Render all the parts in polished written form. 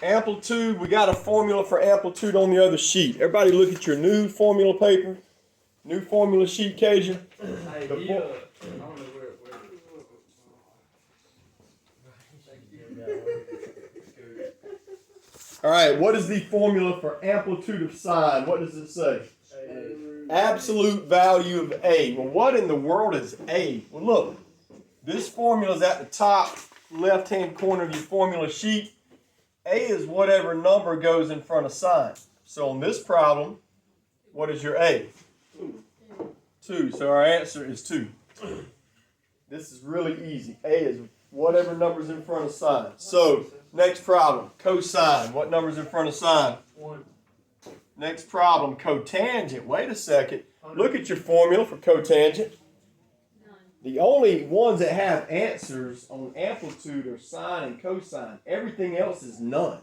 Amplitude, we got a formula for amplitude on the other sheet. Everybody look at your new formula paper. New formula sheet, Cajun. I don't know where. All right, what is the formula for amplitude of sine? What does it say? Absolute value of A. Well, what in the world is A? Well, look, this formula is at the top left-hand corner of your formula sheet. A is whatever number goes in front of sine. So on this problem, what is your A? 2. So our answer is 2. This is really easy. A is whatever number's in front of sine. So next problem, cosine. What number's in front of sine? 1. Next problem, cotangent. Wait a second. Look at your formula for cotangent. The only ones that have answers on amplitude are sine and cosine. Everything else is none.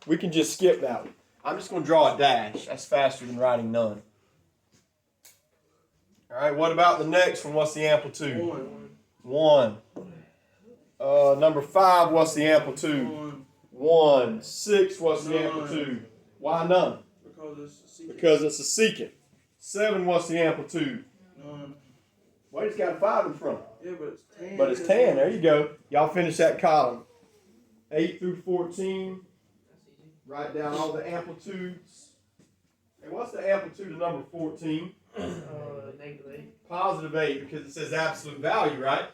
We can just skip that one. I'm just going to draw a dash. That's faster than writing none. All right, what about the next one? What's the amplitude? 1. Number 5, what's the amplitude? 1. 6, what's the amplitude? Why none? Because it's a secant. 7, what's the amplitude? Well, it's got a 5 in front. Yeah, but it's 10. But it's 10. There you go. Y'all finish that column. 8 through 14. Write down all the amplitudes. And what's the amplitude of number 14? -8. Positive 8, because it says absolute value, right?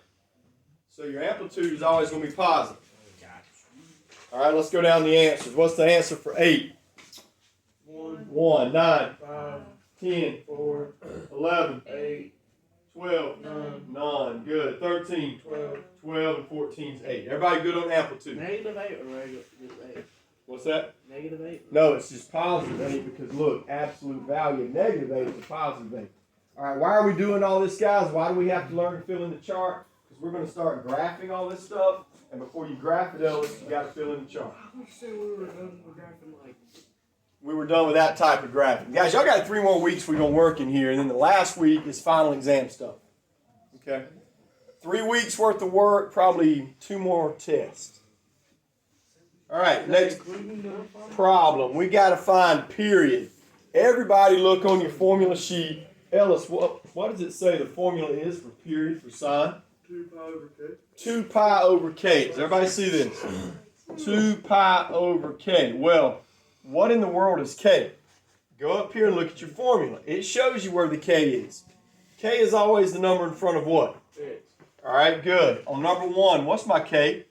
So your amplitude is always going to be positive. All right, let's go down the answers. What's the answer for 8? 1, 9, 5, 10, 4, 11, 8, 12, 9. Good. 13, 12, and 14 is 8. Everybody good on amplitude? -8 or regular? Just 8. What's that? -8. No, it's just positive 8 because, look, absolute value of negative 8 is a positive 8. All right, why are we doing all this, guys? Why do we have to learn to fill in the chart? Because we're going to start graphing all this stuff. And before you graph it, Ellis, you got to fill in the chart. I said we were done with graphing like. We were done with that type of graphing. Guys, y'all got 3 more weeks we're going to work in here. And then the last week is final exam stuff. Okay? 3 weeks worth of work, probably 2 more tests. All right, next problem. We got to find period. Everybody look on your formula sheet. Ellis, what does it say the formula is for period for sine? 2 pi over k. 2 pi over k. Does everybody see this? 2 pi over k. Well, what in the world is k? Go up here and look at your formula. It shows you where the k is. K is always the number in front of what? X. All right, good. On number 1, what's my k?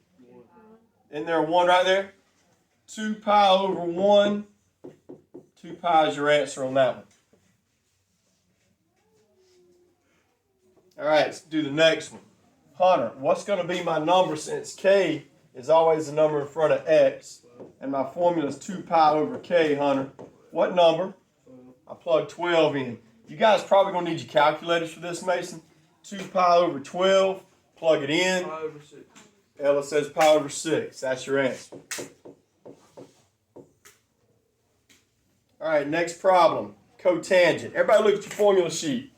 Isn't there a 1 right there? 2 pi over 1. 2 pi is your answer on that one. All right, let's do the next one. Hunter, what's going to be my number since k is always the number in front of x, and my formula is 2 pi over k, Hunter? What number? I plug 12 in. You guys probably going to need your calculators for this, Mason. 2 pi over 12, plug it in. Pi over 6. Ella says pi over 6. That's your answer. All right, next problem. Cotangent. Everybody look at your formula sheet.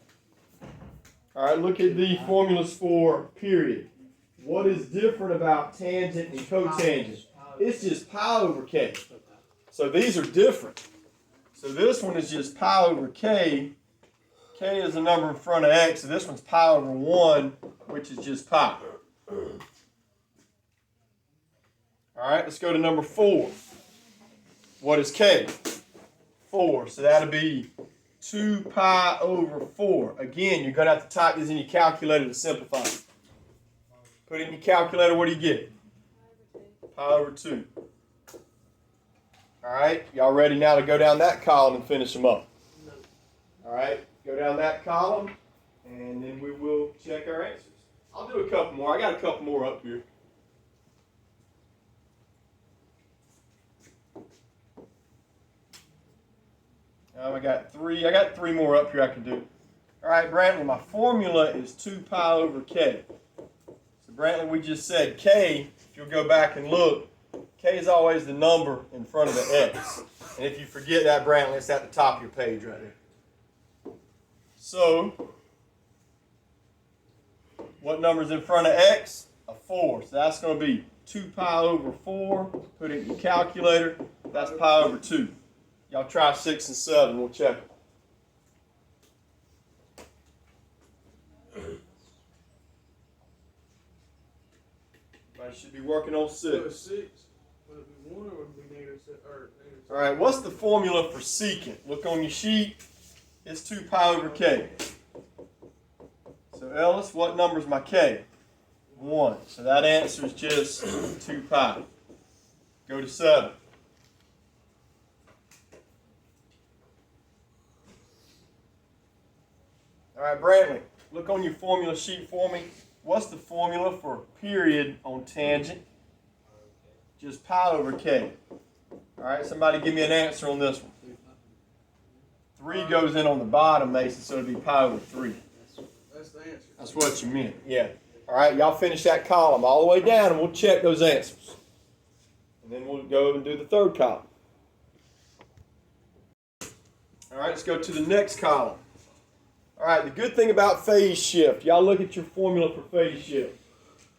All right, look at the formulas for period. What is different about tangent and cotangent? It's just pi over k. So these are different. So this one is just pi over k. K is the number in front of x. So this one's pi over 1, which is just pi. All right, let's go to number 4. What is k? 4. So that'll be 2 pi over 4. Again, you're going to have to type this in your calculator to simplify it. Put it in your calculator, what do you get? Pi over 2. All right, y'all ready now to go down that column and finish them up? All right, go down that column, and then we will check our answers. I'll do a couple more. I got a couple more up here. I got 3. I got 3 more up here I can do. All right, Brantley, my formula is 2 pi over k. So, Brantley, we just said k, if you'll go back and look, k is always the number in front of the x. And if you forget that, Brantley, it's at the top of your page right there. So, what number is in front of x? A 4. So that's going to be 2 pi over 4. Put it in your calculator. That's pi over 2. Y'all try 6 and 7. We'll check it. Everybody should be working on 6. So 6. Would it be 1 or would it be negative 6? All right, what's the formula for secant? Look on your sheet. It's 2 pi over k. So Ellis, what number is my k? 1. So that answer is just 2 pi. Go to 7. All right, Brantley, look on your formula sheet for me. What's the formula for period on tangent? Just pi over k. All right, somebody give me an answer on this one. 3 goes in on the bottom, Mason, so it'd be pi over 3. That's the answer. That's what you meant, yeah. All right, y'all finish that column all the way down, and we'll check those answers. And then we'll go and do the third column. All right, let's go to the next column. All right, the good thing about phase shift, y'all look at your formula for phase shift.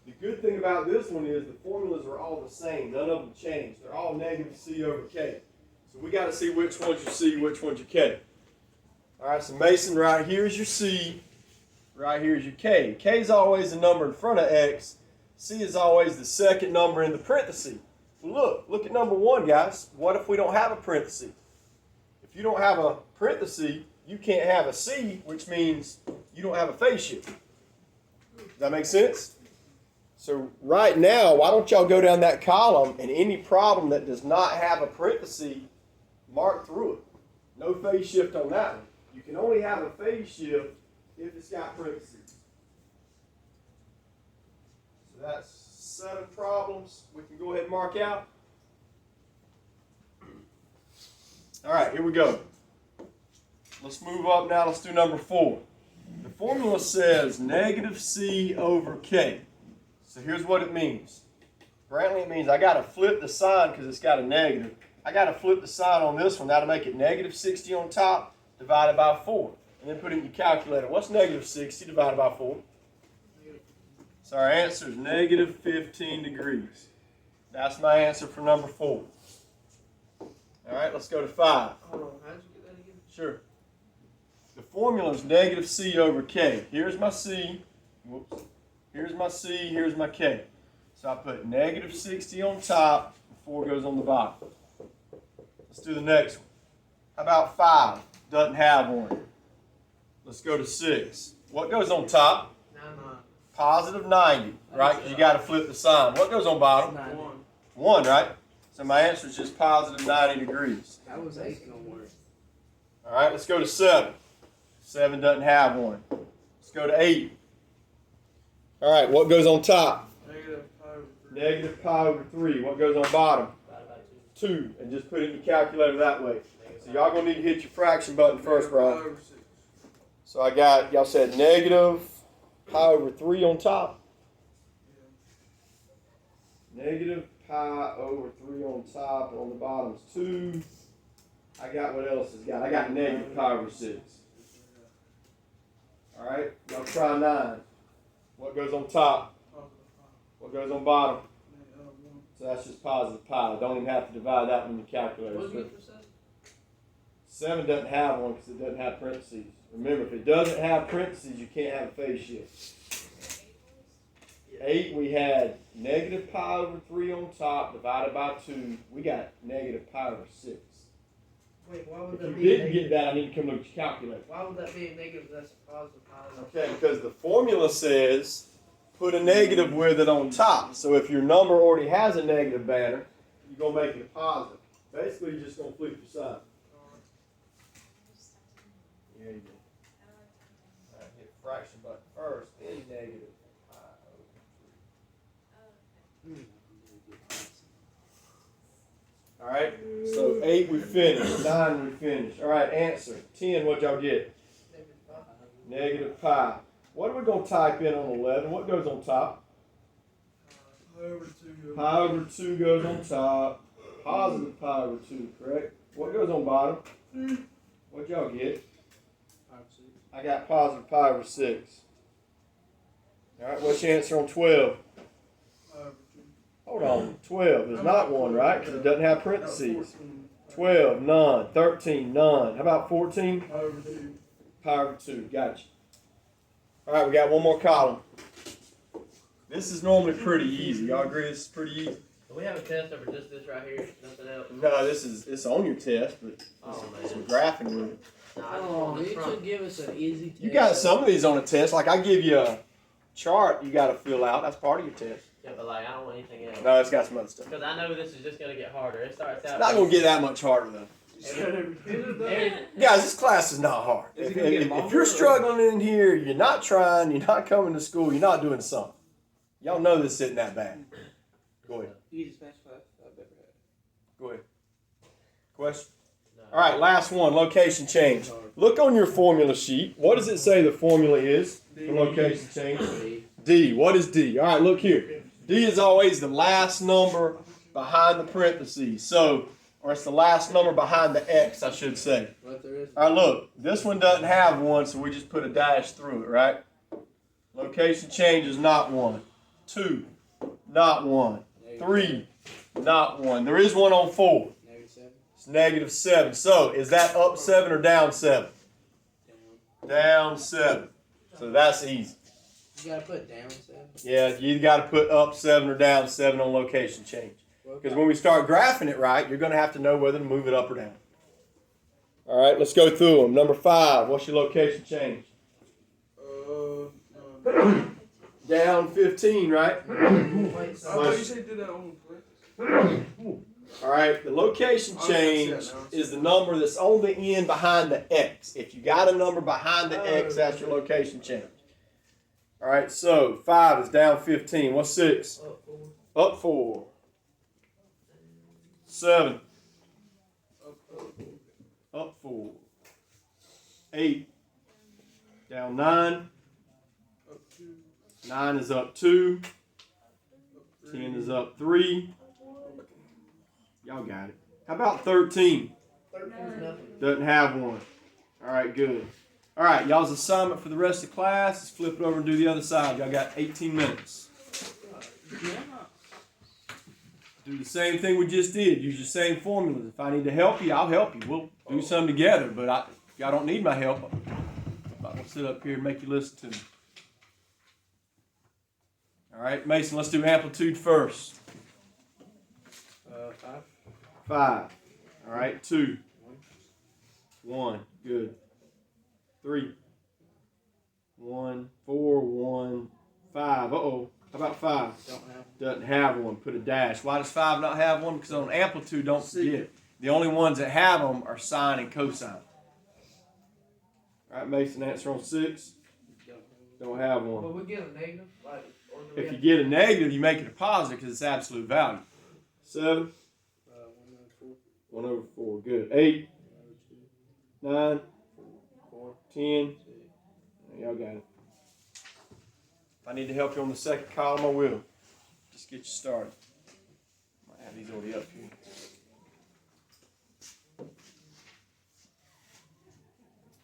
The good thing about this one is the formulas are all the same. None of them change. They're all negative C over K. So we got to see which one's your C, which one's your K. All right, so Mason, right here's your C. Right here's your K. K is always the number in front of X. C is always the second number in the parenthesis. Well, look at number 1, guys. What if we don't have a parenthesis? If you don't have a parenthesis, you can't have a C, which means you don't have a phase shift. Does that make sense? So right now, why don't y'all go down that column and any problem that does not have a parenthesis, mark through it. No phase shift on that one. You can only have a phase shift if it's got parentheses. So that's 7 problems we can go ahead and mark out. All right, here we go. Let's move up now. Let's do number 4. The formula says negative C over K. So here's what it means. Brantley, it means I got to flip the sign because it's got a negative. I got to flip the sign on this one. That'll make it negative 60 on top divided by 4. And then put it in your calculator. What's negative 60 divided by 4? So our answer is negative 15 degrees. That's my answer for number 4. All right, let's go to 5. Hold on, how'd you get that again? Sure. The formula is negative C over K. Here's my C. Whoops. Here's my C. Here's my K. So I put negative 60 on top, and 4 goes on the bottom. Let's do the next one. How about 5? Doesn't have one. Let's go to 6. What goes on top? 99. Positive 90, right? Because you got to flip the sign. What goes on bottom? 1. 1, right? So my answer is just positive 90 degrees. That was 8 gonna work. All right, let's go to 7. 7 doesn't have one. Let's go to 8. All right, what goes on top? Negative pi over 3. Negative pi over 3. What goes on bottom? 2. And just put it in your calculator that way. So y'all going to need to hit your fraction button first, Negative pi Brian. over 6. So I got, y'all said negative pi over 3 on top? Yeah. Negative pi over 3 on top, and on the bottom is 2. I got what else has got? I got negative pi over 6. All right, y'all try 9. What goes on top? Positive pi. What goes on bottom? 1. So that's just positive pi. Don't even have to divide that one in your calculator. What did you get for 7? 7 doesn't have one because it doesn't have parentheses. Remember, if it doesn't have parentheses, you can't have a phase shift. 8, we had negative pi over 3 on top divided by 2. We got negative pi over 6. Wait, why would If that you be didn't negative? get that, I need to come look at your calculator. Why would that be a negative? That's a positive pi. Okay, because the formula says put a negative with it on top. So if your number already has a negative banner, you're going to make it a positive. Basically, you're just going to flip your sign. Yeah, you go. All right, hit fraction button first, then negative pi over 3. All right, so 8 we finished, 9 we finished. All right, answer. 10, what y'all get? Negative pi. What are we going to type in on 11? What goes on top? Pi over 2. Pi over 2 goes on top. Positive pi over 2, correct? What goes on bottom? What y'all get? I got positive pi over 6. All right, what's your answer on 12? Pi over 2. Hold on. 12 is not 1, right? Because it doesn't have parentheses. 12, none. 13, none. How about 14? Over 2. Pi over 2. Gotcha. All right, we got one more column. This is normally pretty easy. Y'all agree this is pretty easy? Do we have a test over just this right here? Nothing else? No, it's on your test, but Oh, some man. graphing with it. Nah, I just Oh, want you this front. should give us an easy test. You got some of these on a test. Like I give you a chart you got to fill out. That's part of your test. Yeah, but like, I don't want anything else. No, it's got some other stuff. Because I know this is just going to get harder. It starts out. It's not going to get that much harder, though. Guys, this class is not hard. Is it If, gonna get if longer, you're or- struggling in here, you're not trying, you're not coming to school, you're not doing something. Y'all know this isn't that bad. Go ahead. Easiest math class I've ever had. Go ahead. Question? No. All right, last one, location change. Look on your formula sheet. What does it say the formula is for location change? D. What is D? All right, look here. D is always the last number behind the parentheses. So, or it's the last number behind the X, I should say. But there is. All right, look. This one doesn't have 1, so we just put a dash through it, right? Location change is not 1. 2, not 1. 3, not 1. There is one on 4. -7. It's -7. So, is that up 7 or down 7? Down 7. So that's easy. You gotta put down 7. Yeah, you got to put up 7 or down 7 on location change. Because when we start graphing it right, you're going to have to know whether to move it up or down. All right, let's go through them. Number 5, what's your location change? Down 15, right? Wait, I so thought you said did that on purpose. All right, the location change is the number that's on the end behind the X. If you got a number behind the X, that's your location change. All right, so 5 is down 15. What's 6? Up 4. 7. Up 4. 8. Down 9. 9 is up 2. 10 is up 3. Y'all got it. How about 13? 13's nothing. Doesn't have 1. All right, good. All right, y'all's assignment for the rest of class is flip it over and do the other side. Y'all got 18 minutes. Do the same thing we just did. Use your same formulas. If I need to help you, I'll help you. We'll do some together. But if y'all don't need my help, I'm not going to sit up here and make you listen to me. All right, Mason, let's do amplitude first. 5. 5. All right, 2. 1. Good. 3. 1. 4. 1. 5. Uh-oh. How about 5? Doesn't have 1. Put a dash. Why does 5 not have 1? Because on amplitude, don't forget, the only ones that have them are sine and cosine. All right, Mason, answer on 6. Don't have 1. But we get a negative? Like, or do we If have you get a negative, you make it a positive because it's absolute value. 7. 1 over 4. Good. 8. 9. 10. Y'all got it. If I need to help you on the second column, I will. Just get you started. Might have these already up here.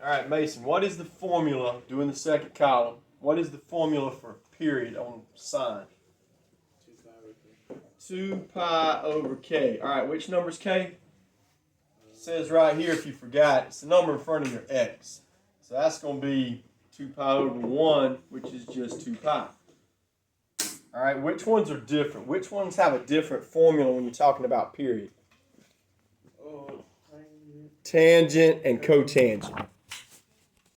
All right, Mason, what is the formula, doing the second column, what is the formula for period on sine? 2 pi over k. All right, which number's k? It says right here, if you forgot, it's the number in front of your x. So that's going to be 2 pi over 1, which is just 2 pi. All right, which ones are different? Which ones have a different formula when you're talking about period? Tangent and cotangent.